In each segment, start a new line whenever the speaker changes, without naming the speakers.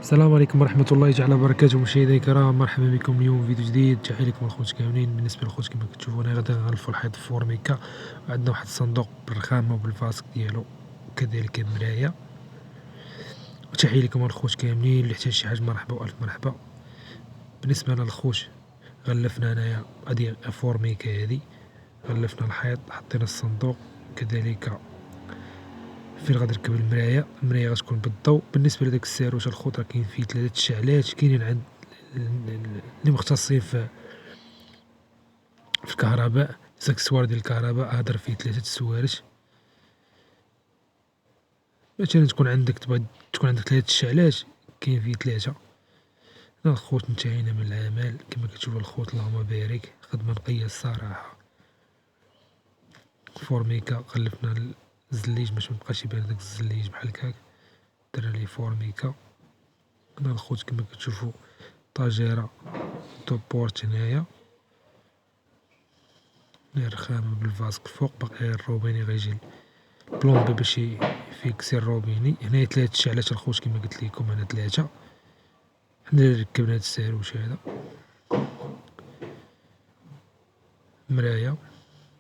السلام عليكم ورحمة الله تعالى وبركاته. مشاهدينا الكرام، مرحبا بكم اليوم فيديو جديد. تحية لكم الخوت كاملين. بالنسبة للخوت كما كتشوفوا انا غادي نغلفوا الحيط فورميكا، وعندنا واحد الصندوق بالرخامة وبالفاسك ديالو وكذلك المراية. وتحية لكم الخوت كاملين، اللي احتاج شي حاجة مرحبا والف مرحبا. بالنسبة لنا الخوت غلفنا انايا هادي فورميكا، هادي غلفنا الحيط، حطينا الصندوق كذلك. فين غادي نركب المراية غتكون بالضوء. بالنسبة لداك الساروت الخوت راه كاين فيه 3 شعلات كاينين عند اللي مختصين في الكهرباء. ساكسوار ديال الكهرباء هادر فيه 3 السوارت. مثلا تكون عندك تكون عندك 3 شعلات كاين فيه 3. هنا الخوت انتهينا من العمل كما كتشوف الخوت، اللهم بارك، خدمة نقية الصراحة. فورميكا غلفنا الزليج باش ميبقاش يبان داك الزليج بحال هكاك، درنا ليه فورميكا. هنا الخوت كما كتشوفوا طاجيرة دوبورت هنايا، الرخامة بالفاسك الفوق، باقي الروبيني غيجي البلومبي باش يفيكسي الروبيني. هنايا 3 شعلات الخوت كما قلت لكم، هنا 3. حنا اللي ركبنا هاد الساروت هذا. مراية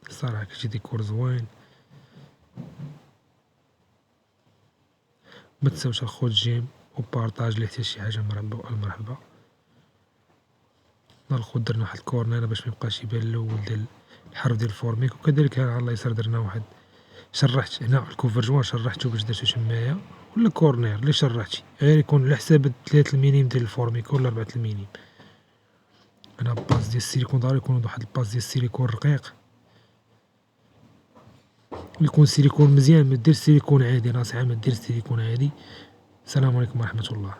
الصراحة كتجي ديكور زوين. متنساوش الخوت جيم وبارطاج، اللي احتاج شي حاجة مرحبا والمرحبا. هنا الخوت درنا واحد الكورنيرة باش ميبقاش يبان الأول ديال الحرف ديال الفورميك، وكذلك على اليسار درنا واحد، شرحت هنا الكوفرجوار شرحتو باش درتو تمايا، ولا كورنير اللي شرحتي غير يكون على حساب 3 المينيم ديال الفورميك ولا 4 المينيم. هنا باس ديال السيليكون ضروري يكون واحد الباس ديال السيليكون رقيق، يكون سيليكون مزيان، ما دير سيليكون عادي، نصيحة ما دير سيليكون عادي. السلام عليكم ورحمة الله.